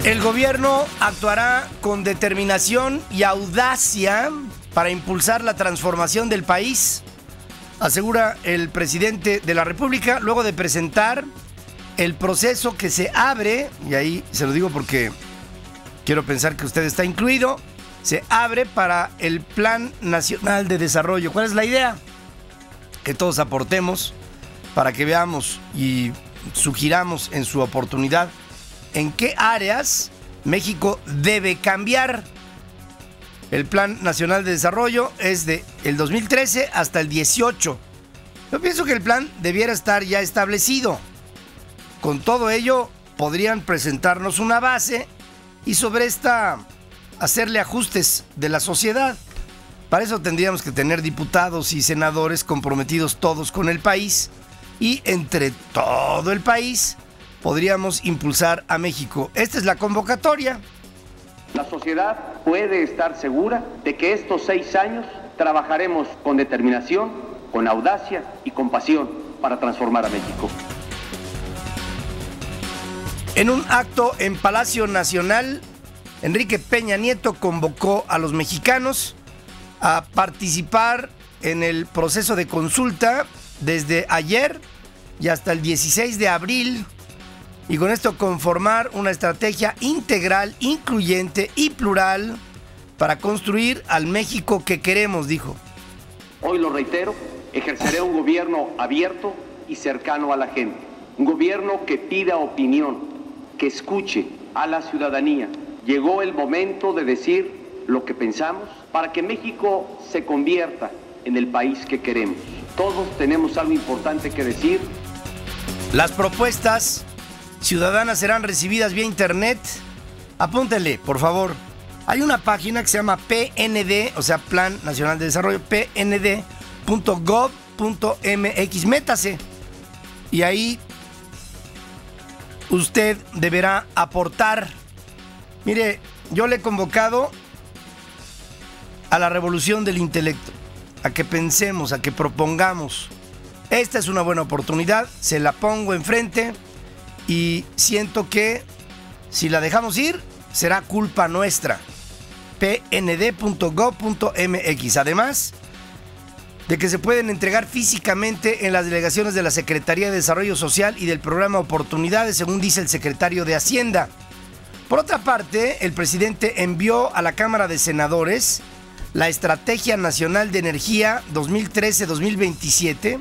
El gobierno actuará con determinación y audacia para impulsar la transformación del país, asegura el presidente de la República, luego de presentar el proceso que se abre, y ahí se lo digo porque quiero pensar que usted está incluido, se abre para el Plan Nacional de Desarrollo. ¿Cuál es la idea? Que todos aportemos para que veamos y sugiramos en su oportunidad en qué áreas México debe cambiar. El Plan Nacional de Desarrollo es de el 2013 hasta el 18. Yo pienso que el plan debiera estar ya establecido. Con todo ello, podrían presentarnos una base y sobre esta hacerle ajustes de la sociedad. Para eso tendríamos que tener diputados y senadores comprometidos todos con el país, y entre todo el país podríamos impulsar a México. Esta es la convocatoria. La sociedad puede estar segura de que estos 6 años trabajaremos con determinación, con audacia y con pasión para transformar a México. En un acto en Palacio Nacional, Enrique Peña Nieto convocó a los mexicanos a participar en el proceso de consulta desde ayer y hasta el 16 de abril, y con esto conformar una estrategia integral, incluyente y plural para construir al México que queremos, dijo. Hoy lo reitero, ejerceré un gobierno abierto y cercano a la gente. Un gobierno que pida opinión, que escuche a la ciudadanía. Llegó el momento de decir lo que pensamos para que México se convierta en el país que queremos. Todos tenemos algo importante que decir. Las propuestas ciudadanas serán recibidas vía internet. Apúntenle, por favor. Hay una página que se llama PND, o sea, Plan Nacional de Desarrollo, pnd.gov.mx. Métase. Y ahí usted deberá aportar. Mire, yo le he convocado a la revolución del intelecto, a que pensemos, a que propongamos. Esta es una buena oportunidad, se la pongo enfrente y siento que si la dejamos ir, será culpa nuestra. pnd.gov.mx. Además de que se pueden entregar físicamente en las delegaciones de la Secretaría de Desarrollo Social y del Programa Oportunidades, según dice el secretario de Hacienda. Por otra parte, el presidente envió a la Cámara de Senadores la Estrategia Nacional de Energía 2013-2027,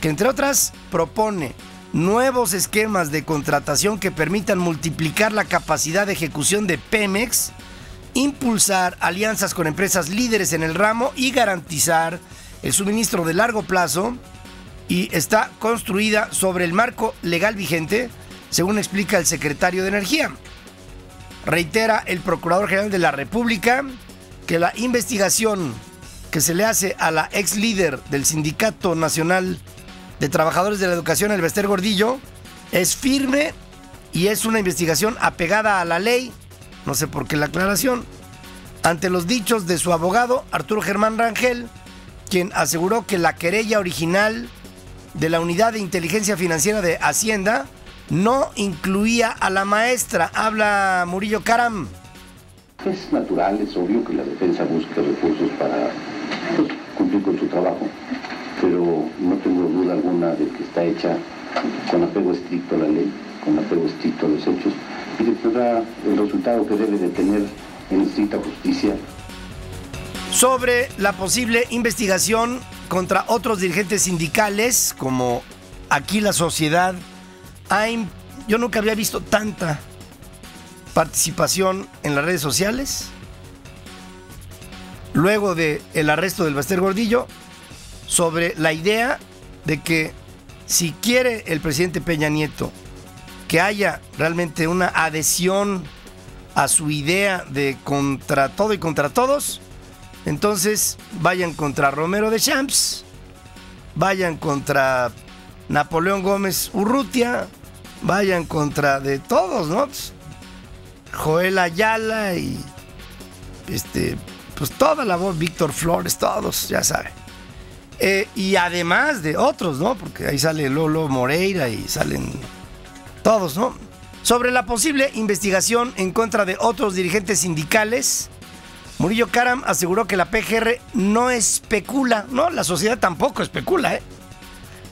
que entre otras propone nuevos esquemas de contratación que permitan multiplicar la capacidad de ejecución de Pemex, impulsar alianzas con empresas líderes en el ramo y garantizar el suministro de largo plazo, y está construida sobre el marco legal vigente, según explica el secretario de Energía. Reitera el Procurador General de la República que la investigación que se le hace a la ex líder del Sindicato Nacional de Trabajadores de la Educación, el Bester Gordillo, es firme y es una investigación apegada a la ley. No sé por qué la aclaración. Ante los dichos de su abogado, Arturo Germán Rangel, quien aseguró que la querella original de la Unidad de Inteligencia Financiera de Hacienda no incluía a la maestra. Habla Murillo Karam. Es natural, es obvio que la defensa busque recursos para cumplir con su trabajo, pero no tengo duda alguna de que está hecha con apego estricto a la ley, con apego estricto a los hechos, y de que da el resultado que debe de tener en estricta justicia. Sobre la posible investigación contra otros dirigentes sindicales, como Aquí la Sociedad, yo nunca había visto tanta participación en las redes sociales luego del arresto del Bester Gordillo, sobre la idea de que si quiere el presidente Peña Nieto que haya realmente una adhesión a su idea de contra todo y contra todos, entonces vayan contra Romero de Champs, vayan contra Napoleón Gómez Urrutia, vayan contra de todos, ¿no? Joel Ayala y pues toda la voz, Víctor Flores, todos, ya saben. Y además de otros, ¿no? Porque ahí sale Lolo Moreira y salen todos, ¿no? Sobre la posible investigación en contra de otros dirigentes sindicales, Murillo Karam aseguró que la PGR no especula. No, la sociedad tampoco especula, ¿eh?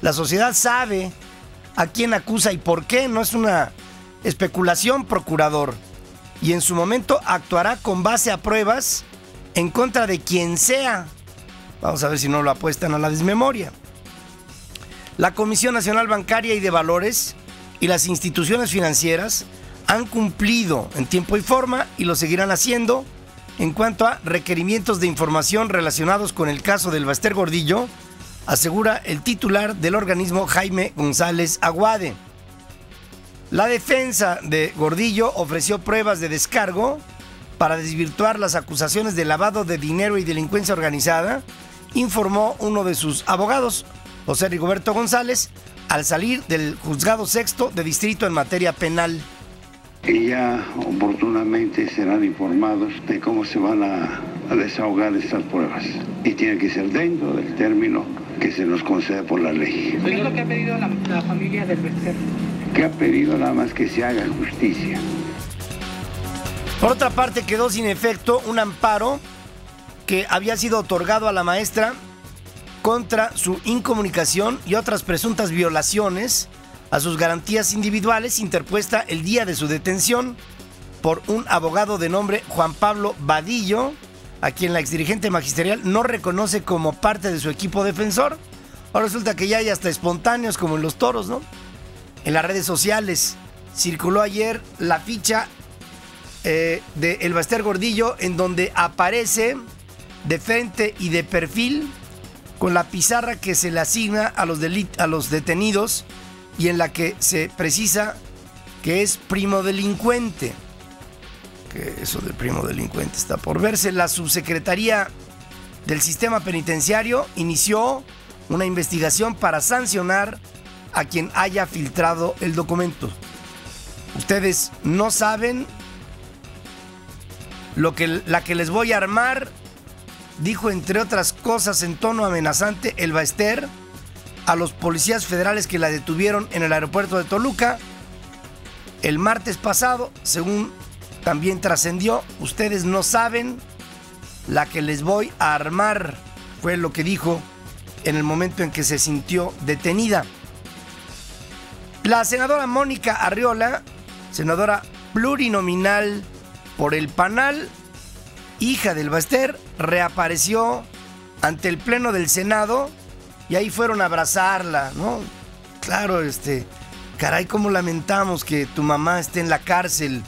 La sociedad sabe a quién acusa y por qué. No es una especulación, procurador. Y en su momento actuará con base a pruebas en contra de quien sea. Vamos a ver si no lo apuestan a la desmemoria. La Comisión Nacional Bancaria y de Valores y las instituciones financieras han cumplido en tiempo y forma y lo seguirán haciendo en cuanto a requerimientos de información relacionados con el caso del Baster Gordillo, asegura el titular del organismo, Jaime González Aguade. La defensa de Gordillo ofreció pruebas de descargo para desvirtuar las acusaciones de lavado de dinero y delincuencia organizada, informó uno de sus abogados, José Rigoberto González, al salir del juzgado sexto de distrito en materia penal. Y ya oportunamente serán informados de cómo se van a desahogar estas pruebas. Y tiene que ser dentro del término que se nos concede por la ley. ¿Qué es lo que ha pedido la familia del Baster? Que ha pedido nada más que se haga justicia. Por otra parte, quedó sin efecto un amparo que había sido otorgado a la maestra contra su incomunicación y otras presuntas violaciones a sus garantías individuales, interpuesta el día de su detención por un abogado de nombre Juan Pablo Vadillo, a quien la exdirigente magisterial no reconoce como parte de su equipo defensor. Ahora resulta que ya hay hasta espontáneos como en los toros, ¿no? En las redes sociales circuló ayer la ficha de el Baster Gordillo, en donde aparece de frente y de perfil con la pizarra que se le asigna a los detenidos y en la que se precisa que es primo delincuente. Que eso de primo delincuente está por verse. La subsecretaría del sistema penitenciario inició una investigación para sancionar a quien haya filtrado el documento. Ustedes no saben la que les voy a armar, dijo entre otras cosas en tono amenazante el Baster a los policías federales que la detuvieron en el aeropuerto de Toluca el martes pasado, según también trascendió. Ustedes no saben la que les voy a armar, fue lo que dijo en el momento en que se sintió detenida. La senadora Mónica Arriola, senadora plurinominal por el PANAL, hija del Baster, reapareció ante el Pleno del Senado y ahí fueron a abrazarla, ¿no? Claro, caray, cómo lamentamos que tu mamá esté en la cárcel.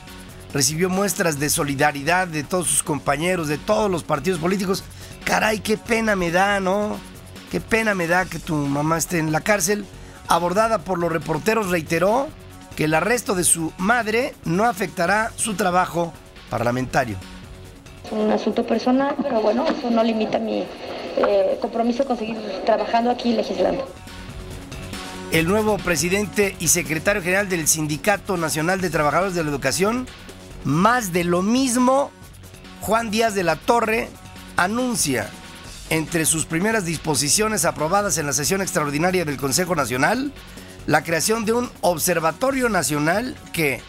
Recibió muestras de solidaridad de todos sus compañeros, de todos los partidos políticos. Caray, qué pena me da, ¿no? Qué pena me da que tu mamá esté en la cárcel. Abordada por los reporteros, reiteró que el arresto de su madre no afectará su trabajo parlamentario. Es un asunto personal, pero bueno, eso no limita mi compromiso con seguir trabajando aquí y legislando. El nuevo presidente y secretario general del Sindicato Nacional de Trabajadores de la Educación, más de lo mismo, Juan Díaz de la Torre, anuncia entre sus primeras disposiciones aprobadas en la sesión extraordinaria del Consejo Nacional la creación de un observatorio nacional que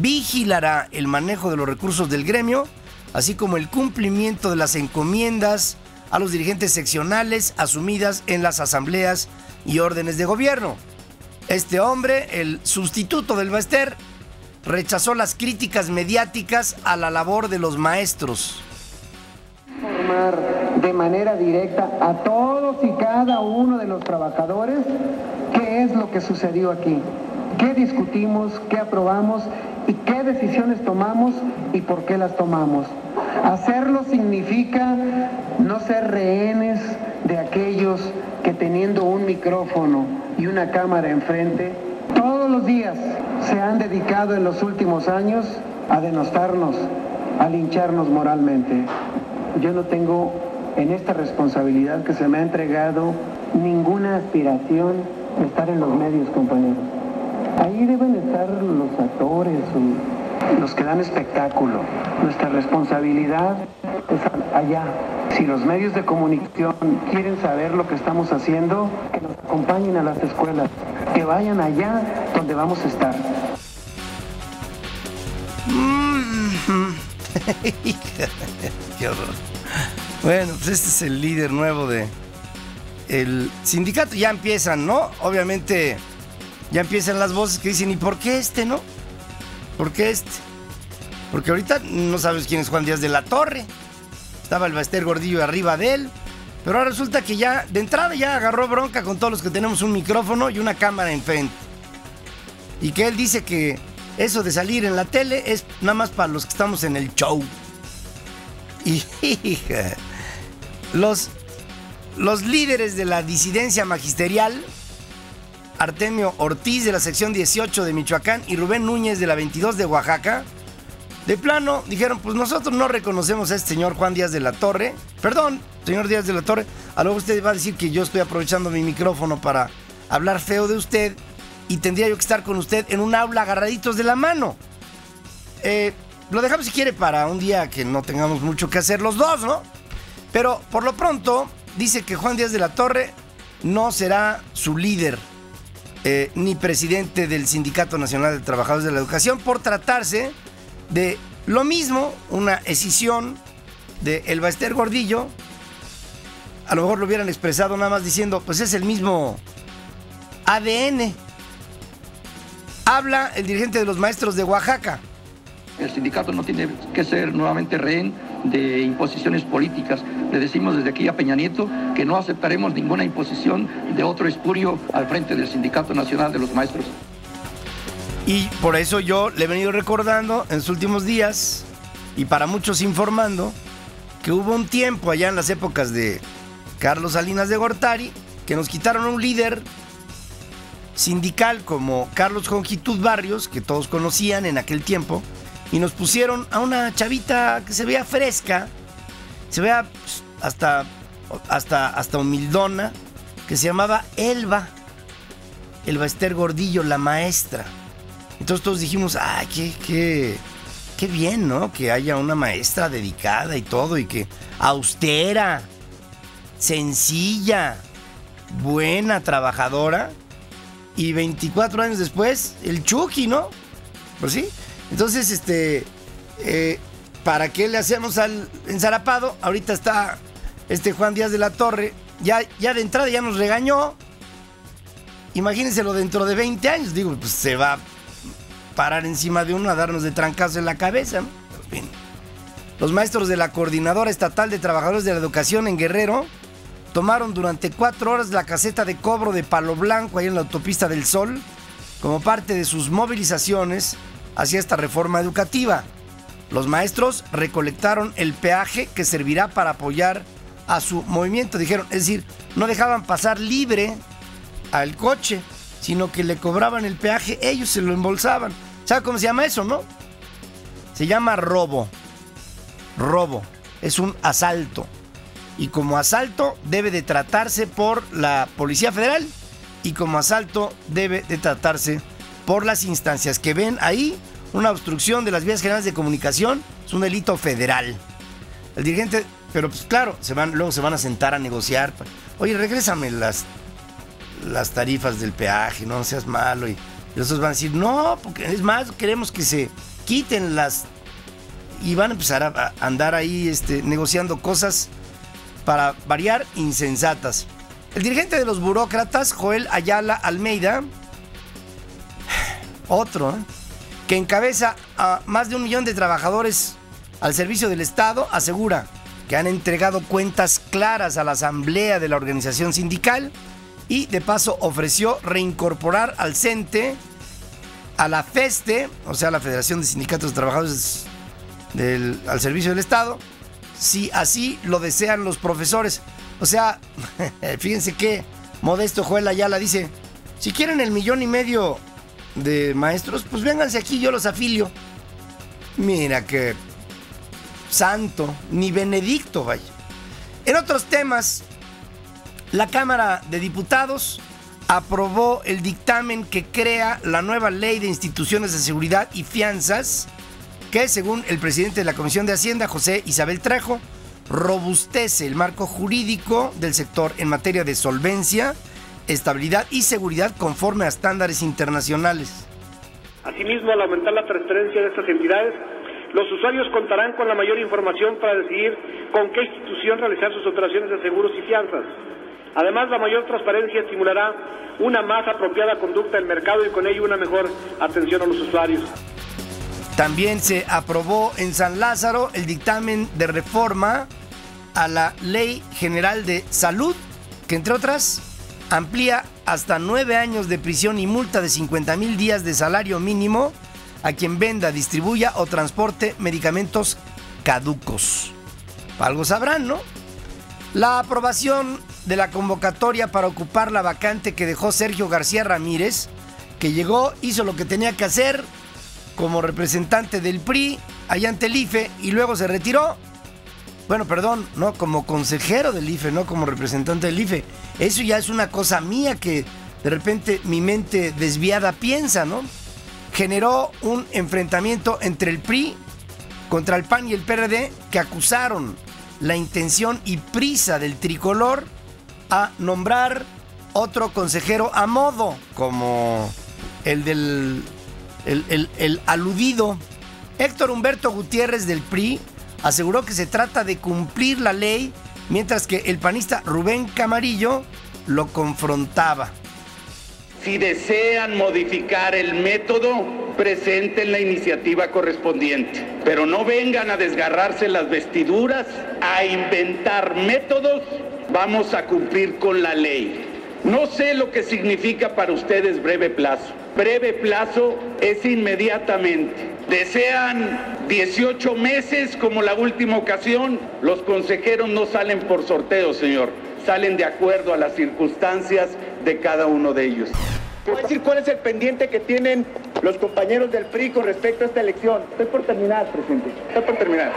vigilará el manejo de los recursos del gremio, así como el cumplimiento de las encomiendas a los dirigentes seccionales asumidas en las asambleas y órdenes de gobierno. Este hombre, el sustituto del Baster, rechazó las críticas mediáticas a la labor de los maestros. Informar de manera directa a todos y cada uno de los trabajadores qué es lo que sucedió aquí, qué discutimos, qué aprobamos y qué decisiones tomamos y por qué las tomamos. Hacerlo significa no ser rehenes de aquellos que, teniendo un micrófono y una cámara enfrente, todos los días se han dedicado en los últimos años a denostarnos, a lincharnos moralmente. Yo no tengo en esta responsabilidad que se me ha entregado ninguna aspiración de estar en los medios, compañeros. Ahí deben estar los actores, los que dan espectáculo. Nuestra responsabilidad es allá. Si los medios de comunicación quieren saber lo que estamos haciendo, que nos acompañen a las escuelas, que vayan allá donde vamos a estar. Qué horror. Bueno, pues este es el líder nuevo de el sindicato. Ya empiezan, ¿no? Obviamente ya empiezan las voces que dicen, ¿y por qué este, no? ¿Por qué este? Porque ahorita no sabes quién es Juan Díaz de la Torre. Estaba el Baester Gordillo arriba de él. Pero ahora resulta que ya, de entrada, ya agarró bronca con todos los que tenemos un micrófono y una cámara enfrente. Y que él dice que eso de salir en la tele es nada más para los que estamos en el show. Y los líderes de la disidencia magisterial, Artemio Ortiz de la sección 18 de Michoacán y Rubén Núñez de la 22 de Oaxaca, de plano dijeron, pues nosotros no reconocemos a este señor Juan Díaz de la Torre. Perdón, señor Díaz de la Torre, a lo mejor usted va a decir que yo estoy aprovechando mi micrófono para hablar feo de usted y tendría yo que estar con usted en un aula agarraditos de la mano. Lo dejamos si quiere para un día que no tengamos mucho que hacer los dos, ¿no? Pero por lo pronto dice que Juan Díaz de la Torre no será su líder ni presidente del Sindicato Nacional de Trabajadores de la Educación por tratarse de lo mismo, una escisión de el Baester Gordillo. A lo mejor lo hubieran expresado nada más diciendo, pues es el mismo ADN. Habla el dirigente de los maestros de Oaxaca. El sindicato no tiene que ser nuevamente rehén de imposiciones políticas. Le decimos desde aquí a Peña Nieto que no aceptaremos ninguna imposición de otro espurio al frente del Sindicato Nacional de los Maestros. Y por eso yo le he venido recordando en sus últimos días, y para muchos informando, que hubo un tiempo allá en las épocas de Carlos Salinas de Gortari, que nos quitaron a un líder sindical como Carlos Jongitud Barrios, que todos conocían en aquel tiempo, y nos pusieron a una chavita que se veía fresca, se veía hasta humildona, que se llamaba Elba Baester Gordillo, la maestra. Entonces todos dijimos, qué bien, ¿no? Que haya una maestra dedicada y todo, y que austera, sencilla, buena, trabajadora. Y 24 años después, el Chucky, ¿no? Pues sí. Entonces, ¿para qué le hacemos al enzarapado? Ahorita está Juan Díaz de la Torre, ya de entrada ya nos regañó. Imagínenselo dentro de 20 años, digo, pues se va a parar encima de uno a darnos de trancazo en la cabeza, ¿no? En fin. Los maestros de la Coordinadora Estatal de Trabajadores de la Educación en Guerrero tomaron durante 4 horas la caseta de cobro de Palo Blanco, ahí en la Autopista del Sol, como parte de sus movilizaciones hacia esta reforma educativa. Los maestros recolectaron el peaje que servirá para apoyar a su movimiento, dijeron, es decir, no dejaban pasar libre al coche, sino que le cobraban el peaje, ellos se lo embolsaban. ¿Sabe cómo se llama eso, no? Se llama robo. Robo. Es un asalto. Y como asalto debe de tratarse por la Policía Federal y como asalto debe de tratarse por las instancias que ven ahí una obstrucción de las vías generales de comunicación. Es un delito federal. El dirigente, pero pues claro, luego se van a sentar a negociar. Oye, regrésame las tarifas del peaje, no seas malo. Y los otros van a decir, no, porque es más, queremos que se quiten las... Y van a empezar a andar ahí negociando cosas, para variar, insensatas. El dirigente de los burócratas, Joel Ayala Almeida, otro, que encabeza a más de 1 millón de trabajadores al servicio del Estado, asegura que han entregado cuentas claras a la asamblea de la organización sindical y de paso ofreció reincorporar al CENTE, a la FESTE, o sea, la Federación de Sindicatos de Trabajadores al servicio del Estado, si así lo desean los profesores. O sea, fíjense qué modesto Joel Ayala dice, si quieren el 1,5 millones de maestros, pues vénganse aquí, yo los afilio. Mira que santo, ni Benedicto, vaya. En otros temas, la Cámara de Diputados aprobó el dictamen que crea la nueva Ley de Instituciones de Seguridad y Fianzas, que según el presidente de la Comisión de Hacienda, José Isabel Trejo, robustece el marco jurídico del sector en materia de solvencia, estabilidad y seguridad conforme a estándares internacionales. Asimismo, al aumentar la transparencia de estas entidades, Los usuarios contarán con la mayor información para decidir con qué institución realizar sus operaciones de seguros y fianzas. Además, la mayor transparencia estimulará una más apropiada conducta del mercado y con ello una mejor atención a los usuarios. También se aprobó en San Lázaro el dictamen de reforma a la Ley General de Salud, que entre otras amplía hasta 9 años de prisión y multa de 50,000 días de salario mínimo a quien venda, distribuya o transporte medicamentos caducos. Algo sabrán, ¿no? La aprobación de la convocatoria para ocupar la vacante que dejó Sergio García Ramírez, que llegó, hizo lo que tenía que hacer como representante del PRI allá ante el IFE y luego se retiró. Bueno, perdón, no, como consejero del IFE, no como representante del IFE. Eso ya es una cosa mía que de repente mi mente desviada piensa, ¿no? Generó un enfrentamiento entre el PRI contra el PAN y el PRD, que acusaron la intención y prisa del tricolor a nombrar otro consejero a modo, como el del el aludido. Héctor Humberto Gutiérrez del PRI aseguró que se trata de cumplir la ley, mientras que el panista Rubén Camarillo lo confrontaba. Si desean modificar el método, presenten la iniciativa correspondiente, pero no vengan a desgarrarse las vestiduras, a inventar métodos. Vamos a cumplir con la ley. No sé lo que significa para ustedes breve plazo. Breve plazo es inmediatamente. Desean 18 meses como la última ocasión. Los consejeros no salen por sorteo, señor. Salen de acuerdo a las circunstancias de cada uno de ellos. ¿Puedo decir cuál es el pendiente que tienen los compañeros del PRI con respecto a esta elección? Estoy por terminar, presidente. Estoy por terminar.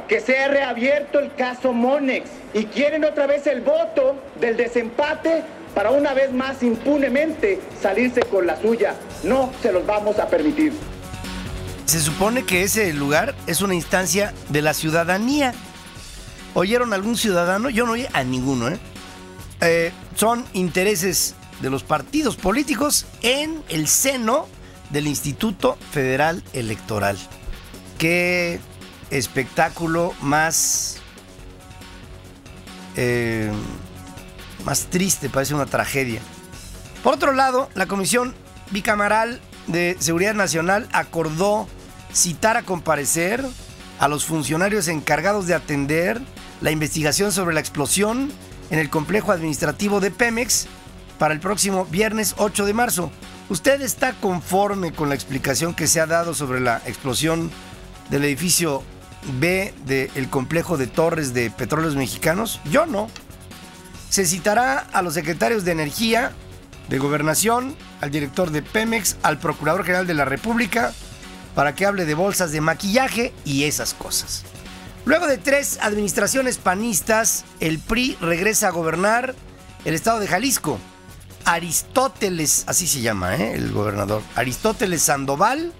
Que sea reabierto el caso Monex y quieren otra vez el voto del desempate para una vez más impunemente salirse con la suya. No se los vamos a permitir. Se supone que ese lugar es una instancia de la ciudadanía. ¿Oyeron a algún ciudadano? Yo no oí a ninguno, son intereses de los partidos políticos en el seno del Instituto Federal Electoral. Qué espectáculo más triste, parece una tragedia. Por otro lado, la Comisión Bicameral de Seguridad Nacional acordó citar a comparecer a los funcionarios encargados de atender la investigación sobre la explosión en el complejo administrativo de Pemex para el próximo viernes 8 de marzo. ¿Usted está conforme con la explicación que se ha dado sobre la explosión del edificio B del complejo de torres de Petróleos Mexicanos? Yo no. Se citará a los secretarios de Energía, de Gobernación, al director de Pemex, al Procurador General de la República, para que hable de bolsas de maquillaje y esas cosas. Luego de 3 administraciones panistas, el PRI regresa a gobernar el estado de Jalisco. Aristóteles, así se llama, el gobernador, Aristóteles Sandoval,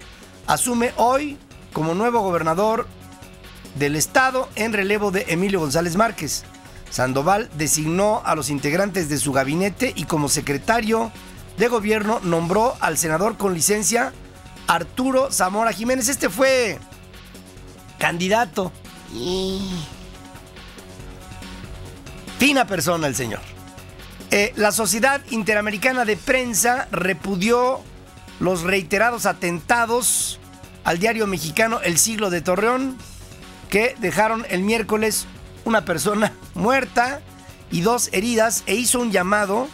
asume hoy como nuevo gobernador del estado en relevo de Emilio González Márquez. Sandoval designó a los integrantes de su gabinete y como secretario de gobierno nombró al senador con licencia Arturo Zamora Jiménez. Este fue candidato. Fina persona el señor. La Sociedad Interamericana de Prensa repudió los reiterados atentados al diario mexicano El Siglo de Torreón, que dejaron el miércoles una persona muerta y 2 heridas, e hizo un llamado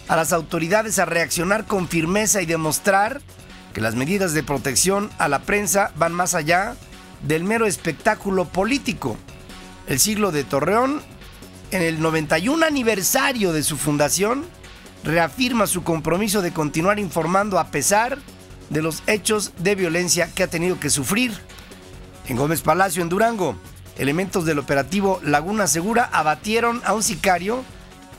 a las autoridades a reaccionar con firmeza y demostrar que las medidas de protección a la prensa van más allá del mero espectáculo político. El Siglo de Torreón, en el 91 aniversario de su fundación, reafirma su compromiso de continuar informando a pesar de los hechos de violencia que ha tenido que sufrir. En Gómez Palacio, en Durango, elementos del operativo Laguna Segura abatieron a un sicario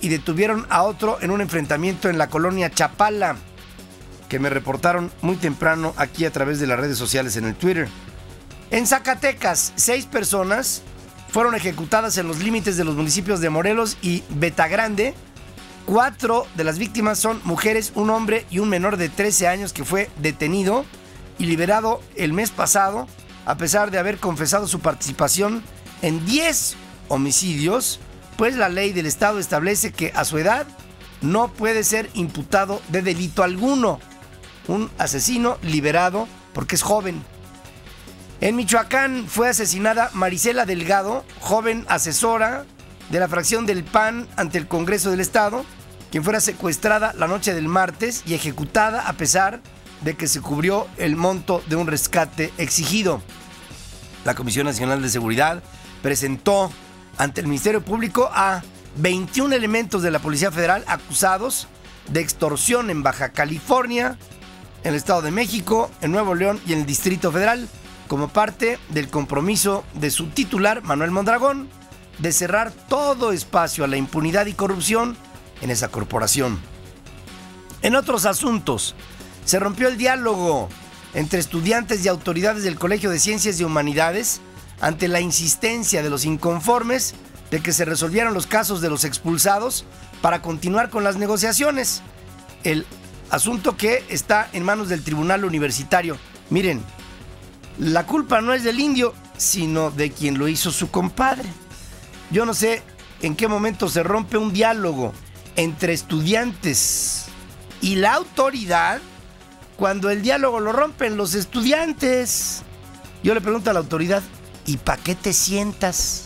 y detuvieron a otro en un enfrentamiento en la colonia Chapala, que me reportaron muy temprano aquí a través de las redes sociales en el Twitter. En Zacatecas, 6 personas fueron ejecutadas en los límites de los municipios de Morelos y Betagrande. 4 de las víctimas son mujeres, un hombre y un menor de 13 años que fue detenido y liberado el mes pasado, a pesar de haber confesado su participación en 10 homicidios, pues la ley del estado establece que a su edad no puede ser imputado de delito alguno. Un asesino liberado porque es joven. En Michoacán fue asesinada Marisela Delgado, joven asesora de la fracción del PAN ante el Congreso del Estado, quien fuera secuestrada la noche del martes y ejecutada a pesar de que se cubrió el monto de un rescate exigido. La Comisión Nacional de Seguridad presentó ante el Ministerio Público a 21 elementos de la Policía Federal acusados de extorsión en Baja California, en el Estado de México, en Nuevo León y en el Distrito Federal, como parte del compromiso de su titular, Manuel Mondragón, de cerrar todo espacio a la impunidad y corrupción en esa corporación. En otros asuntos, se rompió el diálogo entre estudiantes y autoridades del Colegio de Ciencias y Humanidades ante la insistencia de los inconformes de que se resolvieran los casos de los expulsados para continuar con las negociaciones. El asunto que está en manos del Tribunal Universitario. Miren, la culpa no es del indio, sino de quien lo hizo su compadre. Yo no sé en qué momento se rompe un diálogo entre estudiantes y la autoridad cuando el diálogo lo rompen los estudiantes. Yo le pregunto a la autoridad, ¿y para qué te sientas?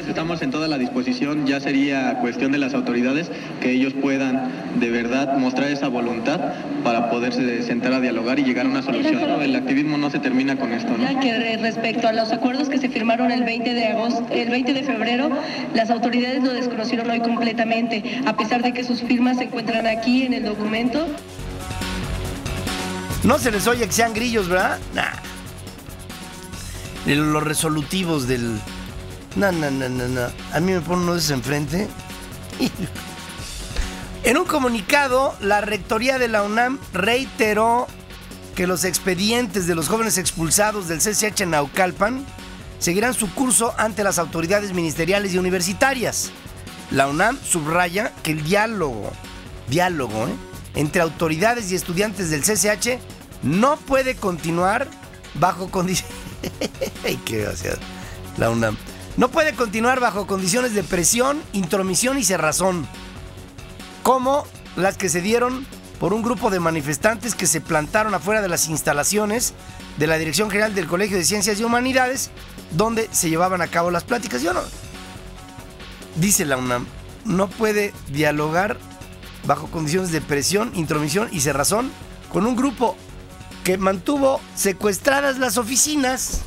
Estamos en toda la disposición, ya sería cuestión de las autoridades que ellos puedan de verdad mostrar esa voluntad para poderse sentar a dialogar y llegar a una solución. El activismo no se termina con esto, ¿no? Que respecto a los acuerdos que se firmaron el 20 de febrero, las autoridades lo desconocieron hoy completamente, a pesar de que sus firmas se encuentran aquí en el documento. No se les oye que sean grillos, ¿verdad? Nah. Los resolutivos del... No. A mí me ponen uno de esos enfrente. En un comunicado, la rectoría de la UNAM reiteró que los expedientes de los jóvenes expulsados del CCH en Naucalpan seguirán su curso ante las autoridades ministeriales y universitarias. La UNAM subraya que el diálogo entre autoridades y estudiantes del CCH no puede continuar bajo condiciones... ¿Qué gracias? La UNAM. No puede continuar bajo condiciones de presión, intromisión y cerrazón, como las que se dieron por un grupo de manifestantes que se plantaron afuera de las instalaciones de la Dirección General del Colegio de Ciencias y Humanidades, donde se llevaban a cabo las pláticas. Dice la UNAM, no puede dialogar bajo condiciones de presión, intromisión y cerrazón con un grupo que mantuvo secuestradas las oficinas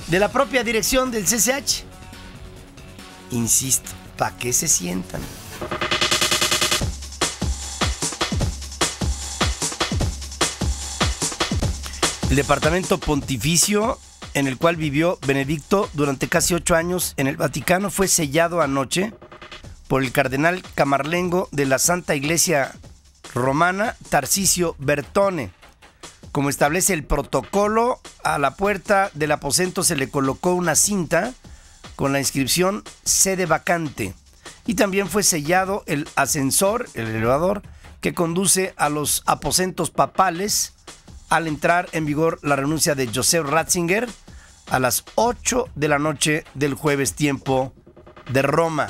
de la propia dirección del CCH. Insisto, ¿para qué se sientan? El departamento pontificio en el cual vivió Benedicto durante casi 8 años en el Vaticano fue sellado anoche por el cardenal camarlengo de la Santa Iglesia Romana, Tarcisio Bertone. Como establece el protocolo, a la puerta del aposento se le colocó una cinta con la inscripción sede vacante. Y también fue sellado el ascensor, el elevador, que conduce a los aposentos papales al entrar en vigor la renuncia de Joseph Ratzinger a las 8 de la noche del jueves, tiempo de Roma.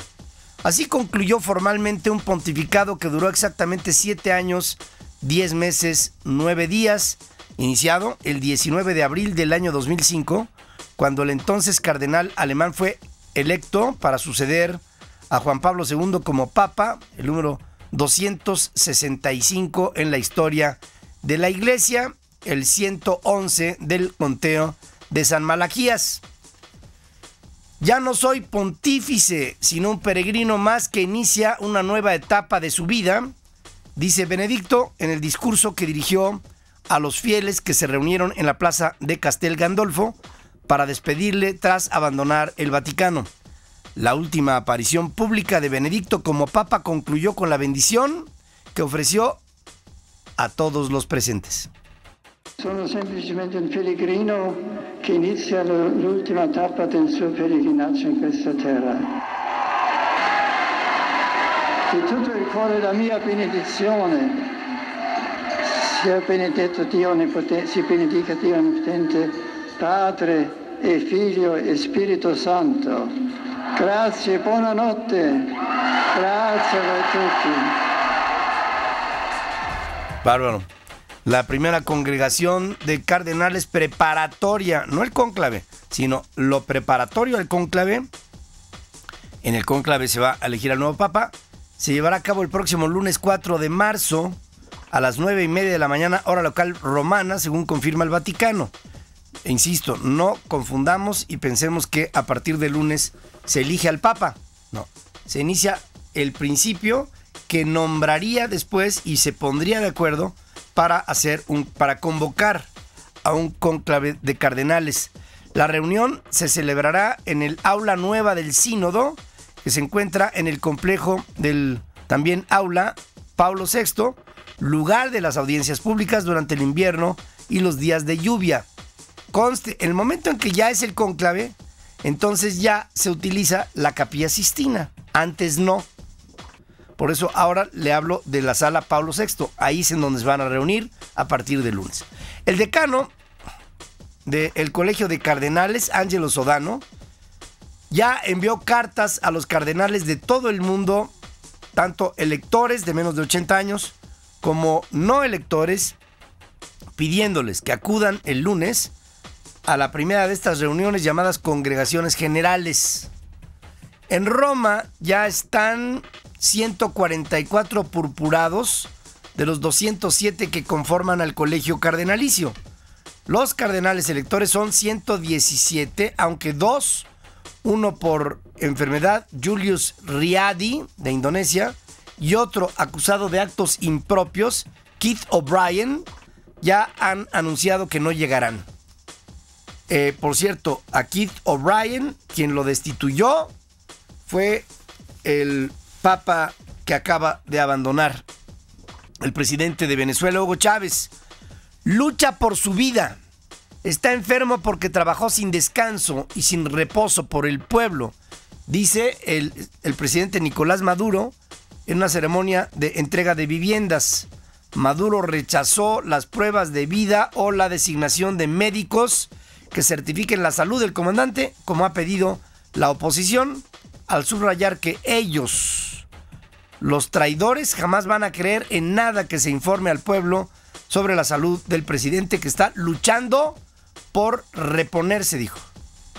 Así concluyó formalmente un pontificado que duró exactamente 7 años, 10 meses, 9 días, iniciado el 19 de abril del año 2005, cuando el entonces cardenal alemán fue electo para suceder a Juan Pablo II como papa, el número 265 en la historia de la Iglesia, el 111 del conteo de San Malaquías. Ya no soy pontífice, sino un peregrino más que inicia una nueva etapa de su vida, dice Benedicto en el discurso que dirigió a los fieles que se reunieron en la plaza de Castel Gandolfo para despedirle tras abandonar el Vaticano. La última aparición pública de Benedicto como papa concluyó con la bendición que ofreció a todos los presentes. Sono semplicemente un pellegrino che inizia l'ultima tappa del suo pellegrinaggio in questa terra. Di tutto il cuore la mia benedizione sia benedetto Dio Onnipotente, si benedica Dio Onnipotente, Padre e Figlio e Spirito Santo. Grazie, buonanotte. Grazie a tutti. Bárbaro. La primera congregación de cardenales preparatoria, no el cónclave, sino lo preparatorio al cónclave. En el cónclave se va a elegir al nuevo papa. Se llevará a cabo el próximo lunes 4 de marzo a las 9:30 de la mañana, hora local romana, según confirma el Vaticano. E insisto, no confundamos y pensemos que a partir del lunes se elige al papa. No, se inicia el principio que nombraría después y se pondría de acuerdo para convocar a un cónclave de cardenales. La reunión se celebrará en el aula nueva del sínodo, que se encuentra en el complejo del también aula Pablo VI, lugar de las audiencias públicas durante el invierno y los días de lluvia. Conste, el momento en que ya es el cónclave, entonces ya se utiliza la Capilla Sistina, antes no. Por eso ahora le hablo de la sala Pablo VI. Ahí es en donde se van a reunir a partir del lunes. El decano del Colegio de Cardenales, Angelo Sodano, ya envió cartas a los cardenales de todo el mundo, tanto electores de menos de 80 años como no electores, pidiéndoles que acudan el lunes a la primera de estas reuniones llamadas congregaciones generales. En Roma ya están 144 purpurados de los 207 que conforman al colegio cardenalicio. Los cardenales electores son 117, aunque dos, uno por enfermedad, Julius Riadi, de Indonesia, y otro acusado de actos impropios, Keith O'Brien, ya han anunciado que no llegarán. Por cierto, a Keith O'Brien, quien lo destituyó, fue el papa que acaba de abandonar, el presidente de Venezuela, Hugo Chávez. Lucha por su vida. Está enfermo porque trabajó sin descanso y sin reposo por el pueblo, dice el presidente Nicolás Maduro en una ceremonia de entrega de viviendas. Maduro rechazó las pruebas de vida o la designación de médicos que certifiquen la salud del comandante, como ha pedido la oposición, al subrayar que ellos, los traidores, jamás van a creer en nada que se informe al pueblo sobre la salud del presidente, que está luchando por reponerse, dijo.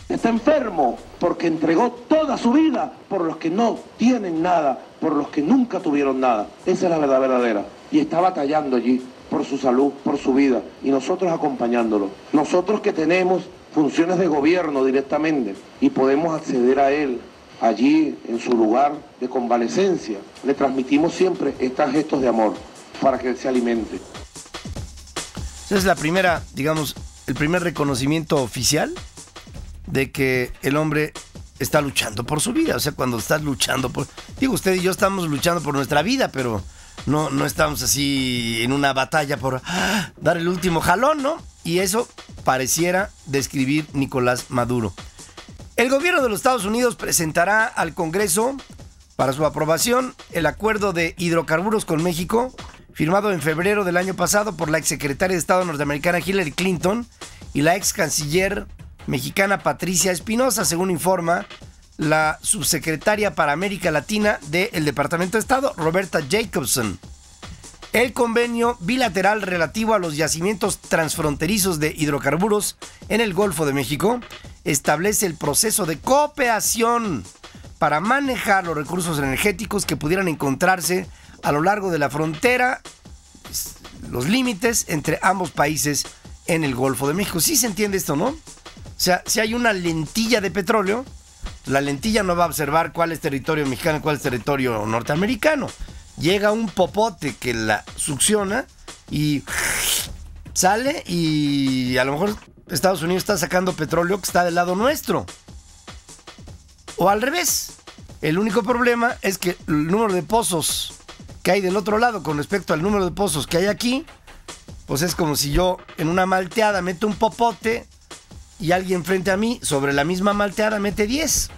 Está enfermo porque entregó toda su vida por los que no tienen nada, por los que nunca tuvieron nada. Esa es la verdad verdadera. Y está batallando allí por su salud, por su vida, y nosotros acompañándolo. Nosotros que tenemos funciones de gobierno directamente y podemos acceder a él allí en su lugar de convalecencia, le transmitimos siempre estos gestos de amor para que él se alimente. Esa es la primera, digamos, el primer reconocimiento oficial de que el hombre está luchando por su vida. O sea, cuando estás luchando por... Digo, usted y yo estamos luchando por nuestra vida, pero no estamos así en una batalla por dar el último jalón, ¿no? Y eso pareciera describir Nicolás Maduro. El gobierno de los Estados Unidos presentará al Congreso para su aprobación el acuerdo de hidrocarburos con México, firmado en febrero del año pasado por la exsecretaria de Estado norteamericana Hillary Clinton y la ex canciller mexicana Patricia Espinosa, según informa la subsecretaria para América Latina del Departamento de Estado, Roberta Jacobson. El convenio bilateral relativo a los yacimientos transfronterizos de hidrocarburos en el Golfo de México establece el proceso de cooperación para manejar los recursos energéticos que pudieran encontrarse a lo largo de la frontera, los límites entre ambos países en el Golfo de México. ¿Sí se entiende esto, no? O sea, si hay una lentilla de petróleo, la lentilla no va a observar cuál es territorio mexicano y cuál es territorio norteamericano. Llega un popote que la succiona y sale, y a lo mejor Estados Unidos está sacando petróleo que está del lado nuestro. O al revés. El único problema es que el número de pozos que hay del otro lado con respecto al número de pozos que hay aquí, pues es como si yo en una malteada meto un popote y alguien frente a mí sobre la misma malteada mete 10.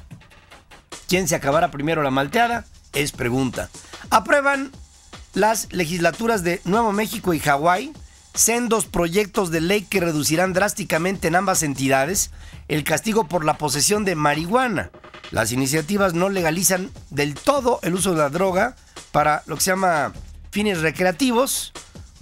¿Quién se acabará primero la malteada? Es pregunta. Aprueban las legislaturas de Nuevo México y Hawái sendos proyectos de ley que reducirán drásticamente en ambas entidades el castigo por la posesión de marihuana. Las iniciativas no legalizan del todo el uso de la droga para lo que se llama fines recreativos,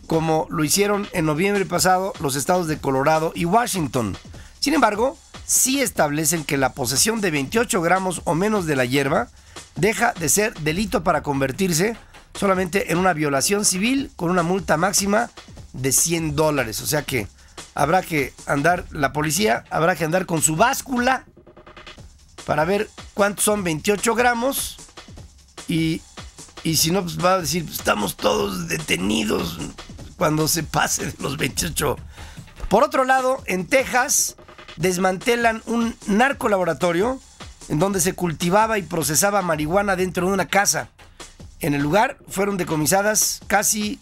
como lo hicieron en noviembre pasado los estados de Colorado y Washington. Sin embargo, sí establecen que la posesión de 28 gramos o menos de la hierba deja de ser delito para convertirse solamente en una violación civil con una multa máxima de $100. O sea que habrá que andar, la policía habrá que andar con su báscula para ver cuántos son 28 gramos y si no, pues va a decir, estamos todos detenidos cuando se pase de los 28. Por otro lado, en Texas desmantelan un narcolaboratorio en donde se cultivaba y procesaba marihuana dentro de una casa. En el lugar fueron decomisadas casi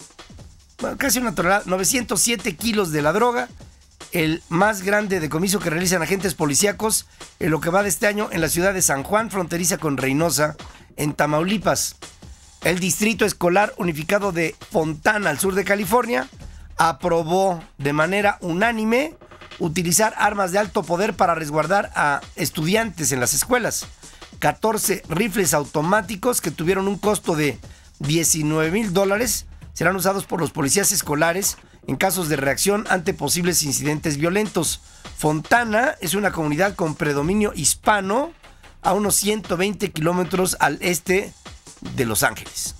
una tonelada, 907 kilos de la droga, el más grande decomiso que realizan agentes policíacos en lo que va de este año en la ciudad de San Juan, fronteriza con Reynosa, en Tamaulipas. El Distrito Escolar Unificado de Fontana, al sur de California, aprobó de manera unánime utilizar armas de alto poder para resguardar a estudiantes en las escuelas. 14 rifles automáticos que tuvieron un costo de $19,000 serán usados por los policías escolares en casos de reacción ante posibles incidentes violentos. Fontana es una comunidad con predominio hispano a unos 120 kilómetros al este de Los Ángeles.